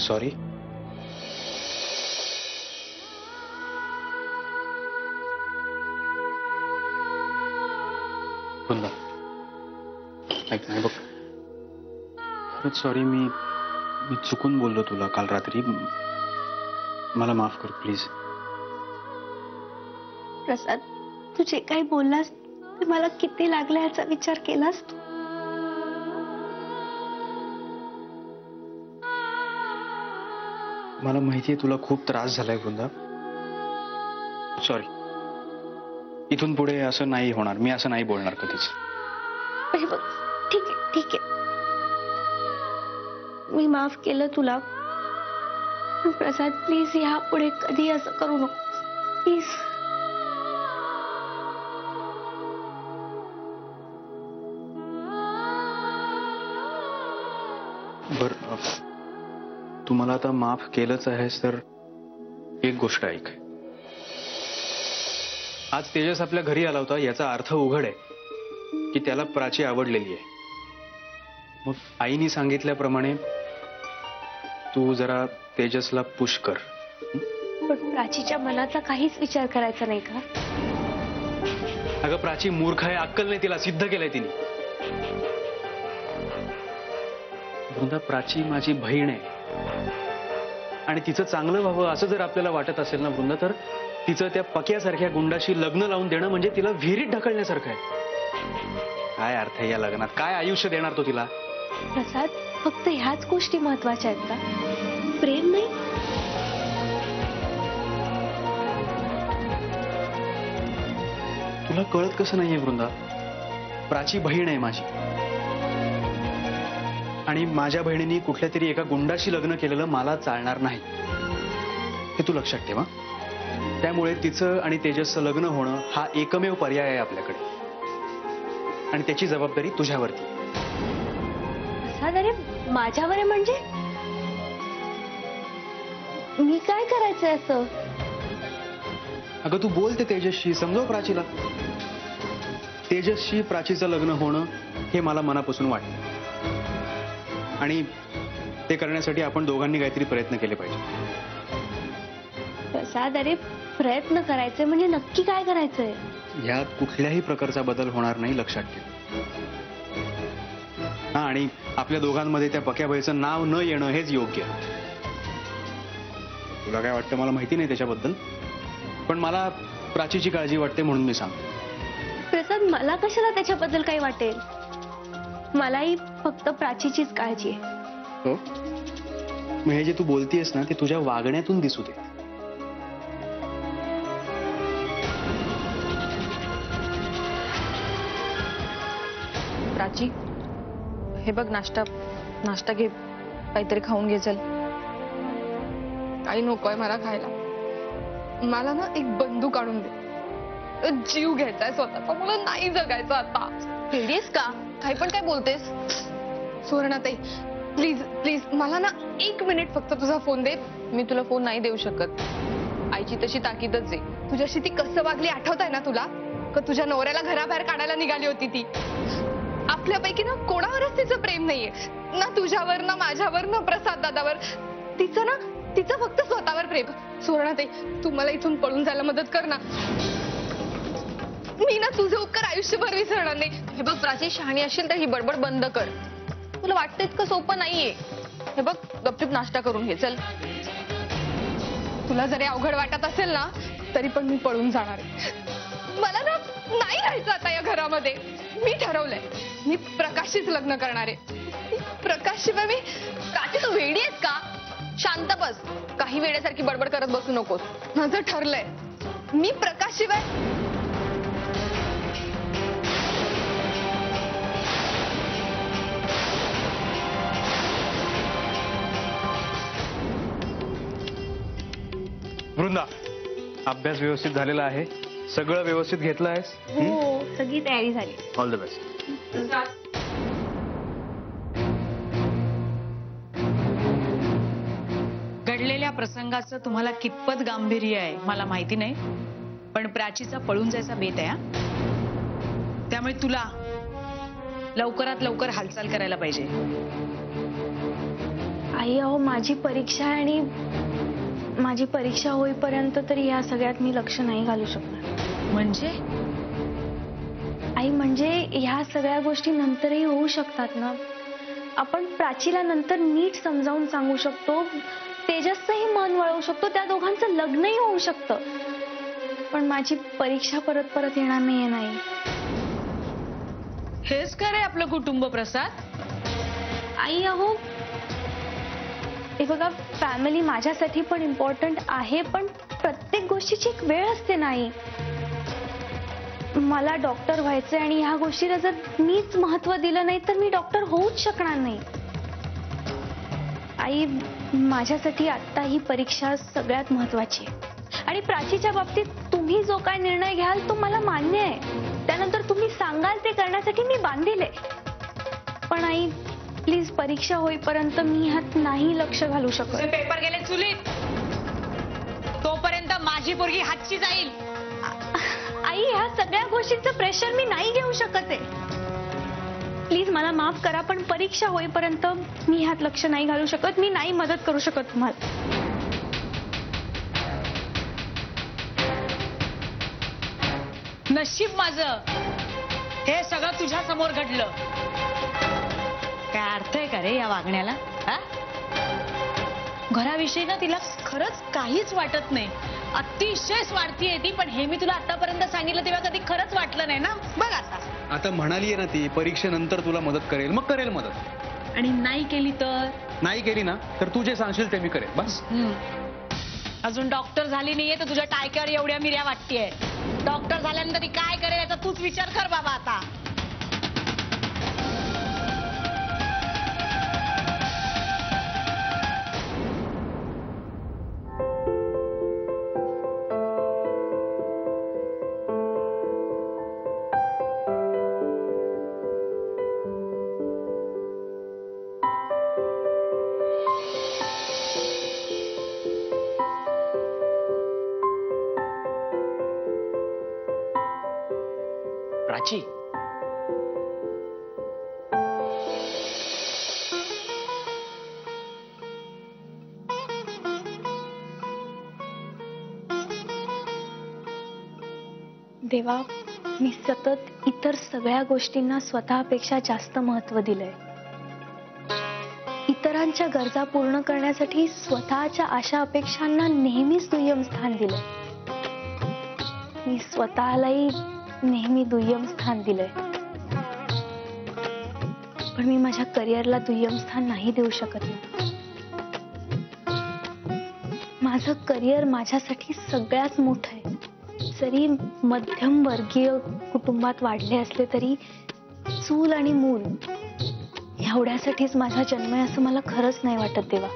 Sorry. Vrinda ऐक नाही बघ, खरंच सॉरी. मी चुकून बोललो तुला काल रात्री. मला माफ कर प्लीज. प्रसाद, तू जे काही बोललास ते मला किती लागलं याचा विचार केलास तू? मला माहितीये तुला खूप त्रास झालाय वृंदा. सॉरी. इथून पुढे असं नाही होणार. मी असं नाही बोलणार कधीच. हे बघ, ठीक आहे ठीक आहे, मी माफ केलं तुला. पण प्रसाद प्लीज यापुढे कधी असं करू नको प्लीज. बर, तू मला आता माफ केलंच आहेस तर एक गोष्ट ऐक. आज तेजस आपल्या घरी आला होता याचा अर्थ उघड आहे की त्याला प्राची आवडलेली आहे. मग आईने सांगितल्याप्रमाणे तू जरा तेजसला पुश कर. पण प्राचीच्या मनाचा काहीच विचार करायचा नाही का? अगं प्राची मूर्ख आहे, अक्कल नाही तिला, सिद्ध केलंय तिने. वृंदा, प्राची माझी बहीण आहे आणि तिचं चांगलं व्हावं असं जर आपल्याला वाटत असेल ना वृंदा, तर तिचं त्या पक्यासारख्या गुंडाशी लग्न लावून देणं म्हणजे तिला विहिरीत ढकलण्यासारखं आहे. काय अर्थ आहे या लग्नात? काय आयुष्य देणार तो तिला? प्रसाद, फक्त ह्याच गोष्टी महत्वाच्या आहेत का? प्रेम नाही? तुला कळत कसं नाहीये वृंदा? प्राची बहीण आहे माझी आणि माझ्या बहिणीने कुठल्या तरी एका गुंडाशी लग्न केलेलं मला चालणार नाही, हे तू लक्षात ठेवा. त्यामुळे तिचं आणि तेजसचं लग्न होणं हा एकमेव पर्याय आहे आपल्याकडे आणि त्याची जबाबदारी तुझ्यावरती. प्रसाद, अरे माझ्यावर आहे म्हणजे? मी काय करायचंय असं? अगं तू बोल ते तेजसशी, समजव प्राचीला. तेजसशी प्राचीचं लग्न होणं हे मला मनापासून वाटतं आणि ते करण्यासाठी आपण दोघांनी काहीतरी प्रयत्न केले पाहिजे. प्रसाद, अरे प्रयत्न करायचे म्हणजे नक्की काय करायचंय? यात कुठल्याही प्रकारचा बदल होणार नाही, लक्षात ठेव. हा, आणि आपल्या दोघांमध्ये त्या पक्याबाईचं नाव न येणं हेच योग्य. तुला काय वाटतं मला माहिती नाही त्याच्याबद्दल, पण मला प्राचीची काळजी वाटते म्हणून मी सांगतो. प्रसाद, मला कशाला त्याच्याबद्दल काही वाटेल? मलाही फक्त प्राचीचीच काळजी आहे. हो, मग हे जे तू बोलतीयस ना ते तुझ्या वागण्यातून दिसू दे. प्राची, हे बघ, नाश्ता घे, काहीतरी खाऊन घे. चल. काही नकोय मला खायला. मला ना एक बंदूक आणून दे. जीव घ्यायचाय स्वतःचा, मला नाही जगायचं आता. पेडीस का? काही पण काय बोलतेस? सुवर्णाताई, प्लीज प्लीज मला ना 1 मिनिट फक्त तुझा फोन दे. मी तुला फोन नाही देऊ शकत. आईची तशी ताकीदच आहे. तुझ्याशी ती कसं वागली आठवत आहे ना तुला? का तुझ्या नवऱ्याला घराबाहेर काढायला निघाली होती ती? आपल्यापैकी ना कोणावरच तिचं प्रेम नाहीये, ना तुझ्यावर, ना माझ्यावर, ना प्रसाद दादावर. तिचं फक्त स्वतःवर प्रेम. सुवर्णाताई, तू मला इथून पळून जायला मदत कर ना. मी ना तुझे उपकार आयुष्यभर विसरणार नाही. हे बघ प्राची, शहाणी असेल तर ही बडबड बंद कर. तुला वाटतं इतकं सोपं नाहीये. हे बघ, गपचूप नाश्ता करून घे. चल. तुला जरी अवघड वाटत असेल ना तरी पण मी पळून जाणार आहे. मला ना नाही राहायचं आता या घरामध्ये. मी ठरवलंय, मी प्रकाशशीच लग्न करणार आहे. प्रकाशशिवाय मी. प्राची, तू वेडी आहेस का? शांत बस. काही वेड्यासारखी बडबड करत बसू नकोस. माझं ठरलंय, मी प्रकाशशिवाय. वृंदा, अभ्यास व्यवस्थित झालेला आहे? सगळं व्यवस्थित घेतलं आहेस? हो, सगळी तयारी झाली. All the best. घडलेल्या प्रसंगाचं तुम्हाला कितपत गांभीर्य आहे मला माहिती नाही, पण प्राचीचा पळून जायचा बेत आहे हा. त्यामुळे तुला लवकरात लवकर हालचाल करायला पाहिजे. आई अहो माझी परीक्षा आहे आणि माझी परीक्षा होईपर्यंत तरी या सगळ्यात मी लक्ष नाही घालू शकणार. म्हणजे आई म्हणजे ह्या सगळ्या गोष्टी नंतरही होऊ शकतात ना. आपण प्राचीला नंतर नीट समजावून सांगू शकतो, तेजसचंही मन वळवू शकतो, त्या दोघांचं लग्नही होऊ शकतं. पण माझी परीक्षा परत परत येणार नाहीये. नाही हेच खरंय आपलं कुटुंब प्रसाद. आई अहो हे बघा, फॅमिली माझ्यासाठी पण इम्पॉर्टंट आहे, पण प्रत्येक गोष्टीची एक वेळ असते. नाही मला डॉक्टर व्हायचंय आणि ह्या गोष्टीला जर मीच महत्व दिलं नाही तर मी डॉक्टर होऊच शकणार नाही. आई माझ्यासाठी आता ही परीक्षा सगळ्यात महत्वाची आहे आणि प्राचीच्या बाबतीत तुम्ही जो काय निर्णय घ्याल तो मला मान्य आहे. त्यानंतर तुम्ही सांगाल ते करण्यासाठी मी बांधील आहे. पण आई प्लीज परीक्षा होईपर्यंत मी ह्यात नाही लक्ष घालू शकत. पेपर गेले चुलीत तोपर्यंत माझी पोरगी हातची जाईल. आई ह्या सगळ्या गोष्टींचं प्रेशर मी नाही घेऊ शकत आहे. प्लीज मला माफ करा, पण परीक्षा होईपर्यंत मी ह्यात लक्ष नाही घालू शकत. मी नाही मदत करू शकत तुम्हाला. नशीब माझं हे सगळं तुझ्या समोर घडलं. काय अर्थ आहे का रे या वागण्याला? हा? घराविषयी ना तिला खरंच काहीच वाटत नाही. अतिशय स्वार्थी आहे ती. पण हे मी तुला आतापर्यंत सांगितलं तेव्हा कधी खरंच वाटलं नाही ना. बघ आता म्हणाली ना ती परीक्षेनंतर तुला मदत करेल, मग करेल मदत. आणि नाही केली तर नाही केली ना तर तू जे सांगशील ते मी करेल. बस. अजून डॉक्टर झाली नाहीये तर तुझ्या टायक्यावर एवढ्या मिऱ्या वाटतेय. डॉक्टर झाल्यानंतर ती काय करेल याचा तूच विचार कर बाबा आता. प्राची, देवा, मी सतत इतर सगळ्या गोष्टींना स्वतःपेक्षा जास्त महत्व दिलंय. इतरांच्या गरजा पूर्ण करण्यासाठी स्वतःच्या आशा अपेक्षांना नेहमीच दुय्यम स्थान दिलंय. मी स्वतःलाही नेहमी दुय्यम स्थान दिलंय. पण मी माझ्या करिअरला दुय्यम स्थान नाही देऊ शकत. माझं करिअर माझ्यासाठी सगळ्यात मोठं आहे. जरी मध्यम वर्गीय कुटुंबात वाढले असले तरी चूल आणि मूल एवढ्यासाठीच माझा जन्म आहे असं मला खरंच नाही वाटत. देवा,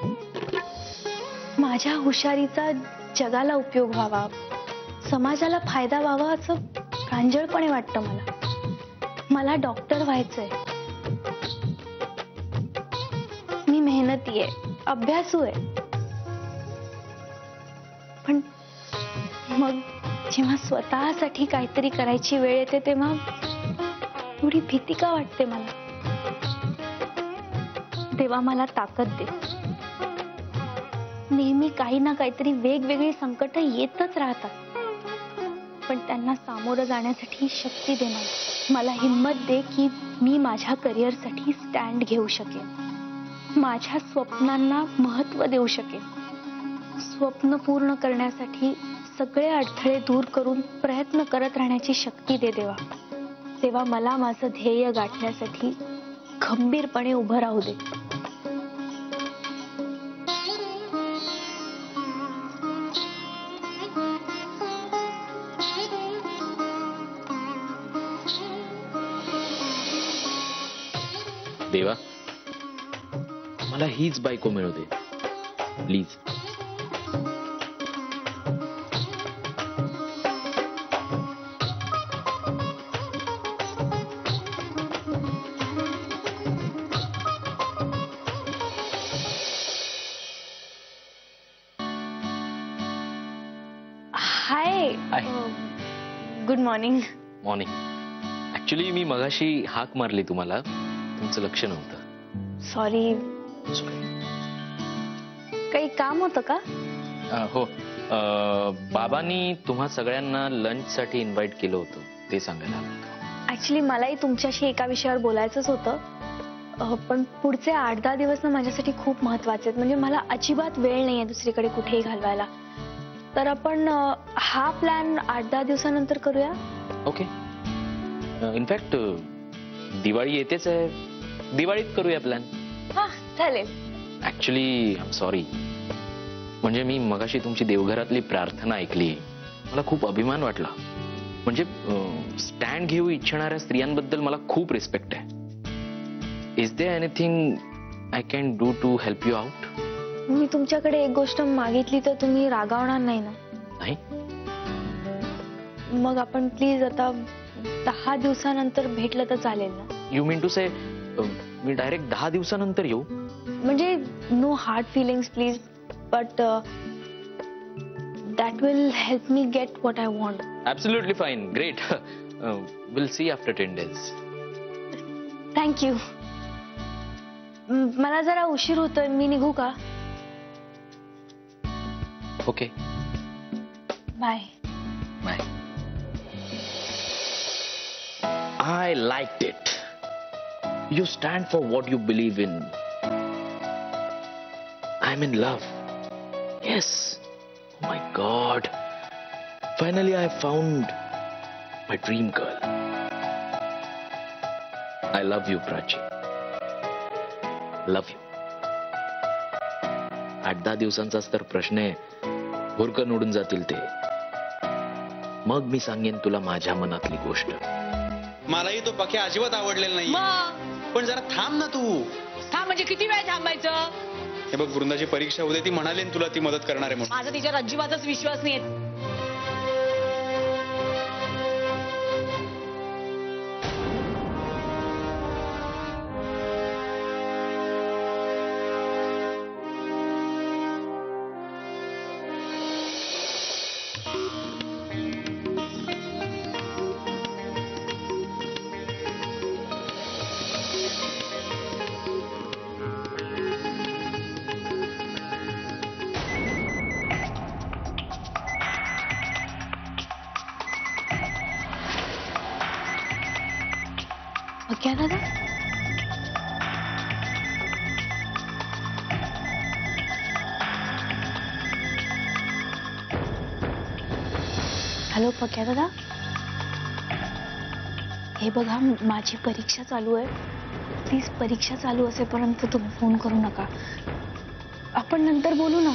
माझ्या हुशारीचा जगाला उपयोग व्हावा, समाजाला फायदा व्हावा असं प्रांजळपणे वाटतं मला. मला डॉक्टर व्हायचंय. मी मेहनती आहे, अभ्यासू आहे. पण मग जेव्हा स्वतःसाठी काहीतरी करायची वेळ येते तेव्हा थोडी भीती का वाटते मला. देवा, मला ताकद दे. नेहमी काही ना काहीतरी वेगवेगळी संकट येतच राहतात, पण त्यांना सामोरं जाण्यासाठी शक्ती दे मला. मला हिम्मत दे की मी माझ्या करिअरसाठी स्टँड घेऊ शकेन, माझ्या स्वप्नांना महत्व देऊ शकेन. स्वप्न पूर्ण करण्यासाठी सगळे अडथळे दूर करून प्रयत्न करत राहण्याची शक्ती दे देवा. तेव्हा मला माझं ध्येय गाठण्यासाठी खंबीरपणे उभं राहू दे. देवा, मला हीच बायको मिळू दे please. Hi. Hi. Good morning. Morning. Actually मी मगाशी हाक मारली तुम्हाला, तुमचं लक्ष नव्हतं. सॉरी. काही काम होतं का? हो, बाबांनी तुम्हा सगळ्यांना लंचसाठी इन्व्हाइट केलं होतं, ते सांगायला. ऍक्च्युली मलाही तुमच्याशी एका विषयावर बोलायचंच होतं. पण पुढचे 8-10 दिवस ना माझ्यासाठी खूप महत्वाचे आहेत. म्हणजे मला अजिबात वेळ नाहीये दुसरीकडे कुठेही घालवायला. तर आपण हा प्लॅन 8-10 दिवसानंतर करूया. ओके. इनफॅक्ट दिवाळी येतेच आहे, दिवाळीत करूया प्लॅन. हा चालेल. ऍक्च्युली आय एम सॉरी, म्हणजे मी मगाशी तुमची देवघरातली प्रार्थना ऐकली, मला खूप अभिमान वाटला. म्हणजे स्टँड घेऊ इच्छिणाऱ्या स्त्रियांबद्दल मला खूप रिस्पेक्ट आहे. Is there anything I can do to help you out? मी तुमच्याकडे एक गोष्ट मागितली तर तुम्ही रागावणार नाही ना? नाही. मग आपण प्लीज आता 10 दिवसानंतर भेटलं तर चालेल ना? You mean to say me direct 10 दिवसानंतर येऊ? म्हणजे no hard feelings please, but that will help me get what I want. Absolutely fine, great. Will see after 10 days. Thank you. मला जरा उशीर होतोय, मी निघू का? Okay, bye. Bye. I liked it. You stand for what you believe in. I'm in love. Yes. Oh my God. Finally I found my dream girl. I love you, Prachi. Love you. 8-10 दिवसांचाच तर प्रश्न आहे, हुरकन उडून जातील ते. मग मी सांगेन तुला माझ्या मनातली गोष्ट. मलाही तो पक्या अजिबात आवडलेला नाही. मग पण जरा थांब ना तू. थांब म्हणजे किती वेळ थांबायचं? हे बघ, वृंदाची परीक्षा उद्या, ती म्हणाली ना तुला ती मदत करणार आहे म्हणून. माझा तिच्यावर अजिबातच विश्वास नाही. क्या दादा? हॅलो पक्या दादा, हे बघा माझी परीक्षा चालू आहे. प्लीज परीक्षा चालू असेपर्यंत तुम्ही फोन करू नका. आपण नंतर बोलू ना.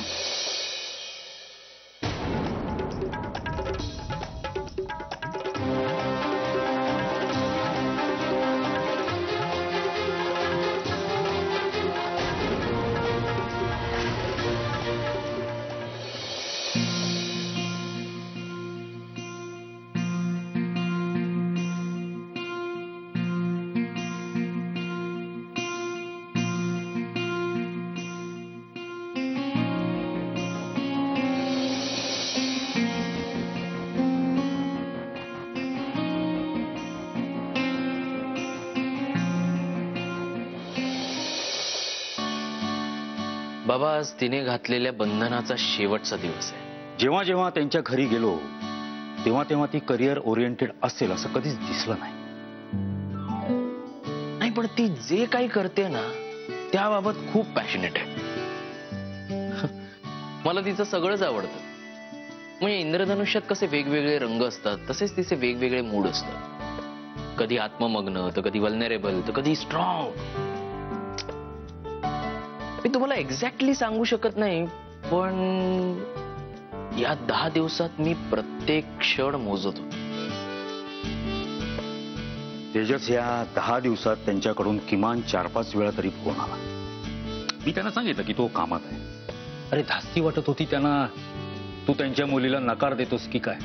बाबा, आज तिने घातलेल्या बंधनाचा शेवटचा दिवस आहे. जेव्हा जेव्हा त्यांच्या घरी गेलो तेव्हा तेव्हा ती करिअर ओरिएंटेड असेल असं कधीच दिसलं नाही. नाही, पण ती जे काही करते ना त्याबाबत खूप पॅशनेट आहे. मला तिचं सगळंच आवडतं. म्हणजे इंद्रधनुष्यात कसे वेगवेगळे रंग असतात तसेच तिचे वेगवेगळे मूड असतात. कधी आत्ममग्न, तर कधी वल्नरेबल, तर कधी स्ट्रॉंग. मी तुम्हाला एक्झॅक्टली सांगू शकत नाही, पण या 10 दिवसात मी प्रत्येक क्षण मोजत होतो. तेजस, या 10 दिवसात त्यांच्याकडून किमान 4-5 वेळा तरी फोन आला. मी त्यांना सांगितलं की तो कामात आहे. अरे धास्ती वाटत होती त्यांना, तू त्यांच्या मुलीला नकार देतोस की काय?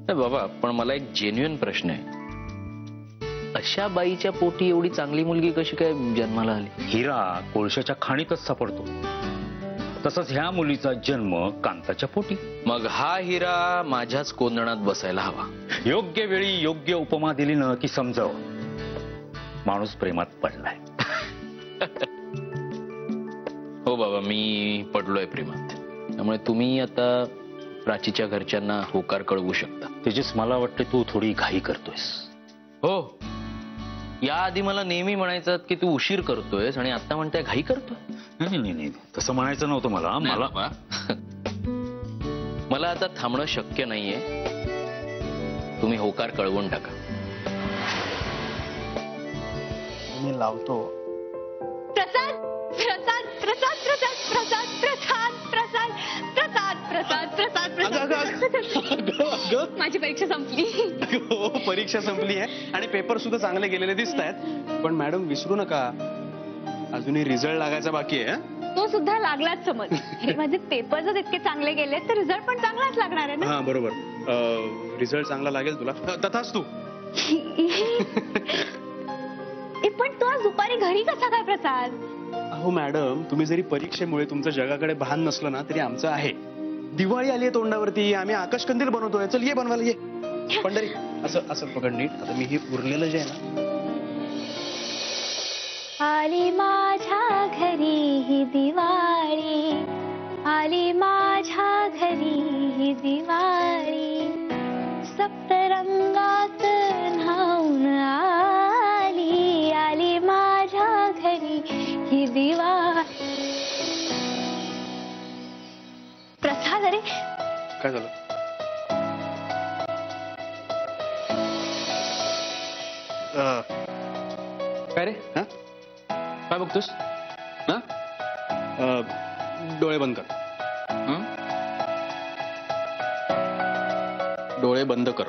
बाबा, पण मला एक जेन्युइन प्रश्न आहे. अशा बाईच्या पोटी एवढी चांगली मुलगी कशी काय जन्माला आली? हिरा कोळशाच्या खाणीतच सापडतो, तसंच ह्या मुलीचा जन्म कांताच्या पोटी. मग हा हिरा माझ्याच कोंदणात बसायला हवा. योग्य वेळी योग्य उपमा दिली ना की समजाव माणूस प्रेमात पडलाय. हो बाबा, मी पडलोय प्रेमात. त्यामुळे तुम्ही आता प्राचीच्या घरच्यांना होकार कळवू शकता. तेजस, मला वाटतं तू थोडी घाई करतोयस. हो, याआधी मला नेहमी म्हणायचं की तू उशीर करतोयस आणि आता म्हणताय घाई करतोय. नाही, तसं म्हणायचं नव्हतं मला. मला आता थांबणं शक्य नाहीये. तुम्ही होकार कळवून टाका. मी लावतो. प्रसाद प्रसाद प्रसाद प्रसाद प्रसाद प्रसाद प्रसाद प्रसाद प्रसाद प्रसाद माझी परीक्षा संपली. हो, परीक्षा संपली आहे आणि पेपर सुद्धा चांगले गेलेले दिसत आहेत. पण मॅडम विसरू नका, अजूनही रिझल्ट लागायचा बाकी आहे. तो सुद्धा लागलाच समज. हे माझे पेपर जर इतके चांगले गेले तर रिझल्ट पण चांगलाच लागणार आहे ना. हा बरोबर, रिझल्ट चांगला लागेल तुला. तथाच तू. पण तू आज दुपारी घरी कसा काय प्रसाद? अहो मॅडम, तुम्ही जरी परीक्षेमुळे तुमचं जगाकडे भान नसलं ना तरी आमचं आहे. दिवाळी आली आहे तोंडावरती, आम्ही आकाशकंदील बनवतोय. चल ये बनवायला ये. पंढरी असं असं पकड नीट. आता मी हे उरलेलं जे आहे ना. आली माझ्या घरी ही दिवाळी, आली माझ्या घरी ही दिवाळी, सप्तरंगात न्हाऊन आली, आली माझ्या घरी ही दिवाळी. प्रसाद, अरे काय झालं? काय रे? हा, काय बघतोस? हा, डोळे बंद कर. डोळे बंद कर.